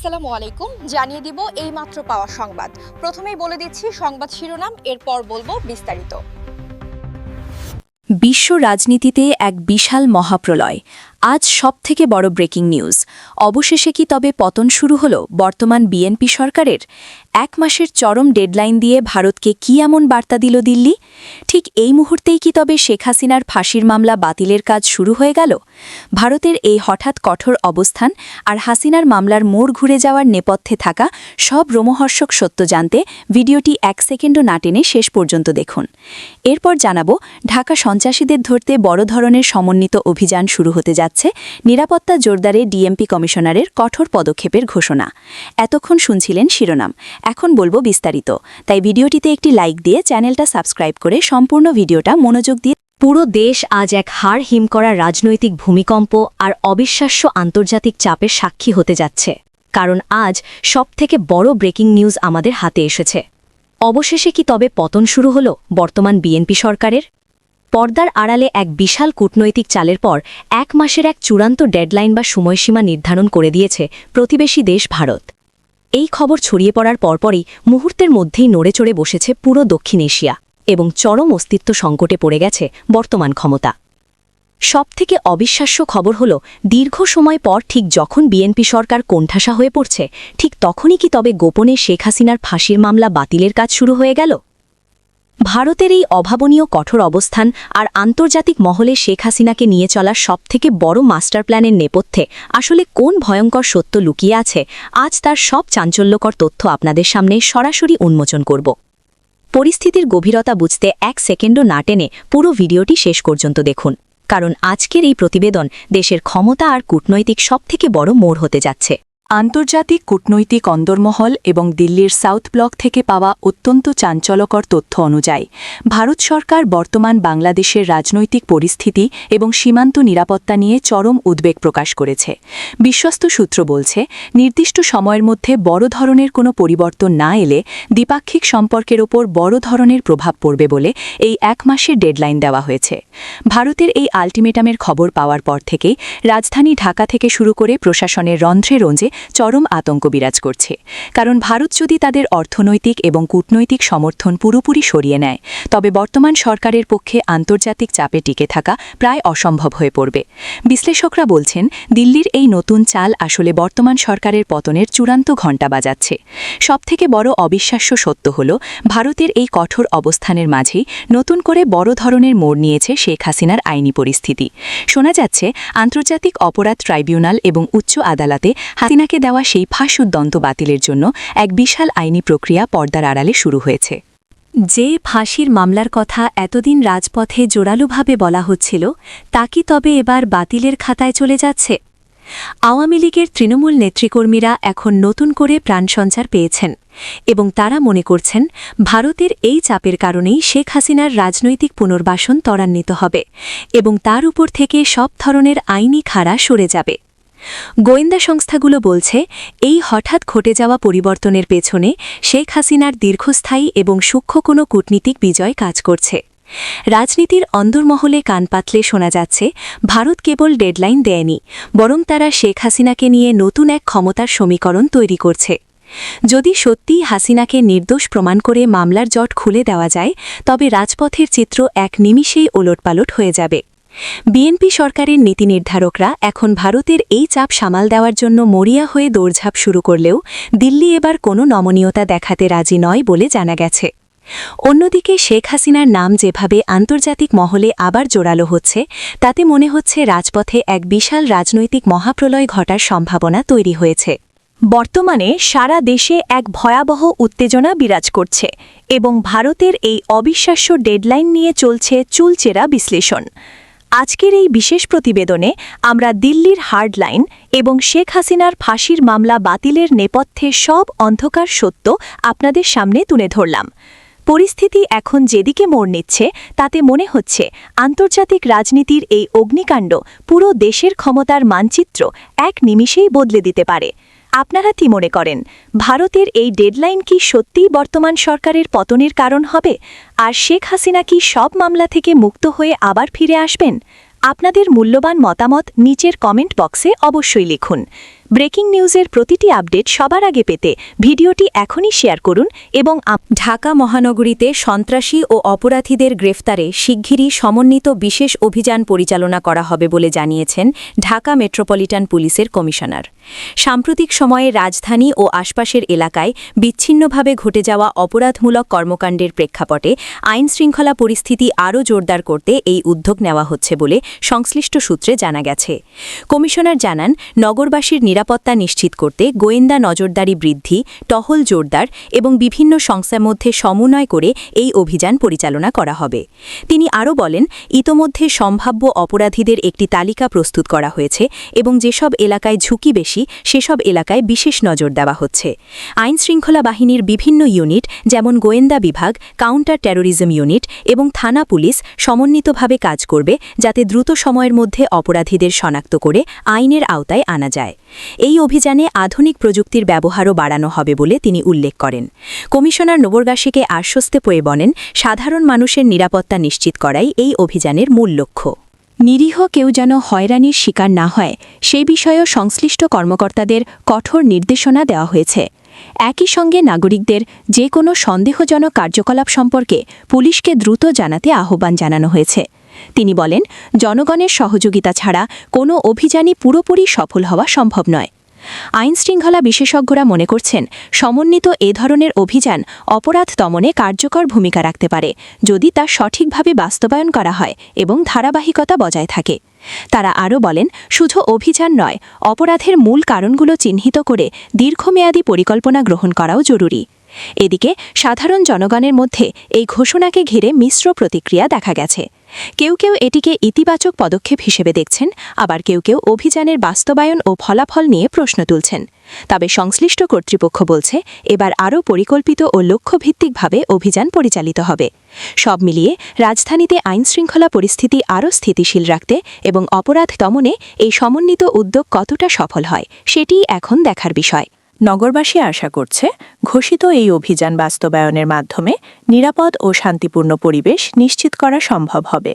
আসসালামু আলাইকুম। জানিয়ে দিব এইমাত্র পাওয়া সংবাদ। প্রথমেই বলে দিচ্ছি সংবাদ শিরোনাম, এরপর বলবো বিস্তারিত। বিশ্ব রাজনীতিতে এক বিশাল মহাপ্রলয়। আজ সবথেকে বড় ব্রেকিং নিউজ। অবশেষে কি তবে পতন শুরু হলো বর্তমান বিএনপি সরকারের? 1 মাসের চরম ডেডলাইন দিয়ে ভারতকে কি এমন বার্তা দিল দিল্লি? ঠিক এই মুহূর্তেই কি তবে শেখ হাসিনার ফাঁসির মামলা বাতিলের কাজ শুরু হয়ে গেল? ভারতের এই হঠাৎ কঠোর অবস্থান আর হাসিনার মামলার মোড় ঘুরে যাওয়ার নেপথ্যে থাকা সব রোমহর্ষক সত্য জানতে ভিডিওটি 1 সেকেন্ডও না টেনে শেষ পর্যন্ত দেখুন। এরপর জানাবো ঢাকা সন্ত্রাসীদের ধরতে বড় ধরনের সমন্বিত অভিযান শুরু হতে যাচ্ছে, নিরাপত্তা জোরদারে ডিএমপি কমিশনারের কঠোর পদক্ষেপের ঘোষণা। এতক্ষণ শুনছিলেন শিরোনাম, এখন বলবো বিস্তারিত। তাই ভিডিওটিতে একটি লাইক দিয়ে চ্যানেলটা সাবস্ক্রাইব করে সম্পূর্ণ ভিডিওটা মনোযোগ দিয়ে। পুরো দেশ আজ এক হাড় হিম করা রাজনৈতিক ভূমিকম্প আর অবিশ্বাস্য আন্তর্জাতিক চাপের সাক্ষী হতে যাচ্ছে, কারণ আজ সবথেকে বড় ব্রেকিং নিউজ আমাদের হাতে এসেছে। অবশেষে কি তবে পতন শুরু হলো বর্তমান বিএনপি সরকারের? পর্দার আড়ালে এক বিশাল কূটনৈতিক চালের পর 1 মাসের এক চূড়ান্ত ডেডলাইন বা সময়সীমা নির্ধারণ করে দিয়েছে প্রতিবেশী দেশ ভারত। এই খবর ছড়িয়ে পড়ার পরপরই মুহূর্তের মধ্যেই নড়েচড়ে বসেছে পুরো দক্ষিণ এশিয়া এবং চরম অস্তিত্ব সংকটে পড়ে গেছে বর্তমান ক্ষমতা। সবথেকে অবিশ্বাস্য খবর হল, দীর্ঘ সময় পর ঠিক যখন বিএনপি সরকার কোণঠাসা হয়ে পড়ছে, ঠিক তখনই কি তবে গোপনে শেখ হাসিনার ফাঁসির মামলা বাতিলের কাজ শুরু হয়ে গেল? ভারতের এই অভাবনীয় কঠোর অবস্থান আর আন্তর্জাতিক মহলে শেখ হাসিনাকে নিয়ে চলার সবথেকে বড় মাস্টার প্ল্যানের নেপথ্যে আসলে কোন ভয়ঙ্কর সত্য লুকিয়ে আছে, আজ তার সব চাঞ্চল্যকর তথ্য আপনাদের সামনে সরাসরি উন্মোচন করব। পরিস্থিতির গভীরতা বুঝতে 1 সেকেন্ডও না টেনে পুরো ভিডিওটি শেষ পর্যন্ত দেখুন, কারণ আজকের এই প্রতিবেদন দেশের ক্ষমতা আর কূটনৈতিক সবথেকে বড় মোড় হতে যাচ্ছে। আন্তর্জাতিক কূটনৈতিক অন্দরমহল এবং দিল্লির সাউথ ব্লক থেকে পাওয়া অত্যন্ত চাঞ্চল্যকর তথ্য অনুযায়ী ভারত সরকার বর্তমান বাংলাদেশের রাজনৈতিক পরিস্থিতি এবং সীমান্ত নিরাপত্তা নিয়ে চরম উদ্বেগ প্রকাশ করেছে। বিশ্বস্ত সূত্র বলছে, নির্দিষ্ট সময়ের মধ্যে বড় ধরনের কোনো পরিবর্তন না এলে দ্বিপাক্ষিক সম্পর্কের ওপর বড় ধরনের প্রভাব পড়বে বলে এই 1 মাসের ডেডলাইন দেওয়া হয়েছে। ভারতের এই আলটিমেটামের খবর পাওয়ার পর থেকেই রাজধানী ঢাকা থেকে শুরু করে প্রশাসনের রন্ধ্রে রঞ্জে চরম আতঙ্ক বিরাজ করছে। কারণ ভারত যদি তাদের অর্থনৈতিক এবং কূটনৈতিক সমর্থন পুরোপুরি সরিয়ে নেয়, তবে বর্তমান সরকারের পক্ষে আন্তর্জাতিক চাপে টিকে থাকা প্রায় অসম্ভব হয়ে পড়বে। বিশ্লেষকরা বলছেন, দিল্লির এই নতুন চাল আসলে বর্তমান সরকারের পতনের চূড়ান্ত ঘণ্টা বাজাচ্ছে। সবথেকে বড় অবিশ্বাস্য সত্য হল, ভারতের এই কঠোর অবস্থানের মাঝেই নতুন করে বড় ধরনের মোড় নিয়েছে শেখ হাসিনার আইনি পরিস্থিতি। শোনা যাচ্ছে, আন্তর্জাতিক অপরাধ ট্রাইব্যুনাল এবং উচ্চ আদালতে হাসিনাকে দেওয়া সেই ফাঁসুদ্দন্ত বাতিলের জন্য এক বিশাল আইনি প্রক্রিয়া পর্দার আড়ালে শুরু হয়েছে। যে ফাঁসির মামলার কথা এতদিন রাজপথে জোরালোভাবে বলা হচ্ছিল, তা কি তবে এবার বাতিলের খাতায় চলে যাচ্ছে? আওয়ামী লীগের তৃণমূল নেতৃকর্মীরা এখন নতুন করে প্রাণসঞ্চার পেয়েছেন এবং তারা মনে করছেন, ভারতের এই চাপের কারণেই শেখ হাসিনার রাজনৈতিক পুনর্বাসন ত্বরান্বিত হবে এবং তার উপর থেকে সব ধরনের আইনি খাড়া সরে যাবে। গোয়েন্দা সংস্থাগুলো বলছে, এই হঠাৎ ঘটে যাওয়া পরিবর্তনের পেছনে শেখ হাসিনার দীর্ঘস্থায়ী এবং সূক্ষ্ম কোনো কূটনীতিক বিজয় কাজ করছে। রাজনীতির অন্দরমহলে কান পাতলে শোনা যাচ্ছে, ভারত কেবল ডেডলাইন দেয়নি, বরং তারা শেখ হাসিনাকে নিয়ে নতুন এক ক্ষমতার সমীকরণ তৈরি করছে। যদি সত্যিই হাসিনাকে নির্দোষ প্রমাণ করে মামলার জট খুলে দেওয়া যায়, তবে রাজপথের চিত্র এক নিমিষেই ওলটপালট হয়ে যাবে। বিএনপি সরকারের নীতি নির্ধারকরা এখন ভারতের এই চাপ সামাল দেওয়ার জন্য মরিয়া হয়ে দৌড়ঝাঁপ শুরু করলেও দিল্লি এবার কোনো নমনীয়তা দেখাতে রাজি নয় বলে জানা গেছে। অন্যদিকে শেখ হাসিনার নাম যেভাবে আন্তর্জাতিক মহলে আবার জোরালো হচ্ছে, তাতে মনে হচ্ছে রাজপথে এক বিশাল রাজনৈতিক মহাপ্রলয় ঘটার সম্ভাবনা তৈরি হয়েছে। বর্তমানে সারা দেশে এক ভয়াবহ উত্তেজনা বিরাজ করছে এবং ভারতের এই অবিশ্বাস্য ডেডলাইন নিয়ে চলছে চুলচেরা বিশ্লেষণ। আজকের এই বিশেষ প্রতিবেদনে আমরা দিল্লির হার্ডলাইন এবং শেখ হাসিনার ফাঁসির মামলা বাতিলের নেপথ্যে সব অন্ধকার সত্য আপনাদের সামনে তুলে ধরলাম। পরিস্থিতি এখন যেদিকে মোড় নিচ্ছে, তাতে মনে হচ্ছে আন্তর্জাতিক রাজনীতির এই অগ্নিকাণ্ড পুরো দেশের ক্ষমতার মানচিত্র এক নিমিষেই বদলে দিতে পারে। আপনারা কি মনে করেন, ভারতের এই ডেডলাইন কি সত্যিই বর্তমান সরকারের পতনের কারণ হবে, আর শেখ হাসিনা কি সব মামলা থেকে মুক্ত হয়ে আবার ফিরে আসবেন? আপনাদের মূল্যবান মতামত নিচের কমেন্ট বক্সে অবশ্যই লিখুন। ব্রেকিং নিউজের প্রতিটি আপডেট সবার আগে পেতে ভিডিওটি এখনই শেয়ার করুন এবং ঢাকা মহানগরীতে সন্ত্রাসী ও অপরাধীদের গ্রেফতারে শিগগিরই সমন্বিত বিশেষ অভিযান পরিচালনা করা হবে বলে জানিয়েছেন ঢাকা মেট্রোপলিটন পুলিশের কমিশনার। সাম্প্রতিক সময়ে রাজধানী ও আশপাশের এলাকায় বিচ্ছিন্নভাবে ঘটে যাওয়া অপরাধমূলক কর্মকাণ্ডের প্রেক্ষাপটে আইনশৃঙ্খলা পরিস্থিতি আরও জোরদার করতে এই উদ্যোগ নেওয়া হচ্ছে বলে সংশ্লিষ্ট সূত্রে জানা গেছে। কমিশনার জানান, নগরবাসীর নিরাপত্তা নিশ্চিত করতে গোয়েন্দা নজরদারি বৃদ্ধি, টহল জোরদার এবং বিভিন্ন সংস্থার মধ্যে সমন্বয় করে এই অভিযান পরিচালনা করা হবে। তিনি আরও বলেন, ইতোমধ্যে সম্ভাব্য অপরাধীদের একটি তালিকা প্রস্তুত করা হয়েছে এবং যেসব এলাকায় ঝুঁকি বেশি সেসব এলাকায় বিশেষ নজর দেওয়া হচ্ছে। আইনশৃঙ্খলা বাহিনীর বিভিন্ন ইউনিট যেমন গোয়েন্দা বিভাগ, কাউন্টার টেরোরিজম ইউনিট এবং থানা পুলিশ সমন্বিতভাবে কাজ করবে যাতে দ্রুত সময়ের মধ্যে অপরাধীদের শনাক্ত করে আইনের আওতায় আনা যায়। এই অভিযানে আধুনিক প্রযুক্তির ব্যবহারও বাড়ানো হবে বলে তিনি উল্লেখ করেন। কমিশনার নগরবাসীকে আশ্বস্ত করে বলেন, সাধারণ মানুষের নিরাপত্তা নিশ্চিত করাই এই অভিযানের মূল লক্ষ্য। নিরীহ কেউ যেন হয়রানির শিকার না হয় সেই বিষয়েও সংশ্লিষ্ট কর্মকর্তাদের কঠোর নির্দেশনা দেওয়া হয়েছে। একই সঙ্গে নাগরিকদের যে কোনো সন্দেহজনক কার্যকলাপ সম্পর্কে পুলিশকে দ্রুত জানাতে আহ্বান জানানো হয়েছে। তিনি বলেন, জনগণের সহযোগিতা ছাড়া কোনো অভিযানই পুরোপুরি সফল হওয়া সম্ভব নয়। আইনশৃঙ্খলা বিশেষজ্ঞরা মনে করছেন, সমন্বিত এ ধরনের অভিযান অপরাধ দমনে কার্যকর ভূমিকা রাখতে পারে যদি তা সঠিকভাবে বাস্তবায়ন করা হয় এবং ধারাবাহিকতা বজায় থাকে। তারা আরও বলেন, শুধু অভিযান নয়, অপরাধের মূল কারণগুলো চিহ্নিত করে দীর্ঘমেয়াদী পরিকল্পনা গ্রহণ করাও জরুরি। এদিকে সাধারণ জনগণের মধ্যে এই ঘোষণাকে ঘিরে মিশ্র প্রতিক্রিয়া দেখা গেছে। কেউ কেউ এটিকে ইতিবাচক পদক্ষেপ হিসেবে দেখছেন, আবার কেউ কেউ অভিযানের বাস্তবায়ন ও ফলাফল নিয়ে প্রশ্ন তুলছেন। তবে সংশ্লিষ্ট কর্তৃপক্ষ বলছে, এবার আরও পরিকল্পিত ও লক্ষ্যভিত্তিকভাবে অভিযান পরিচালিত হবে। সব মিলিয়ে রাজধানীতে আইনশৃঙ্খলা পরিস্থিতি আরও স্থিতিশীল রাখতে এবং অপরাধ দমনে এই সমন্বিত উদ্যোগ কতটা সফল হয় সেটিই এখন দেখার বিষয়। নগরবাসী আশা করছে, ঘোষিত এই অভিযান বাস্তবায়নের মাধ্যমে নিরাপদ ও শান্তিপূর্ণ পরিবেশ নিশ্চিত করা সম্ভব হবে।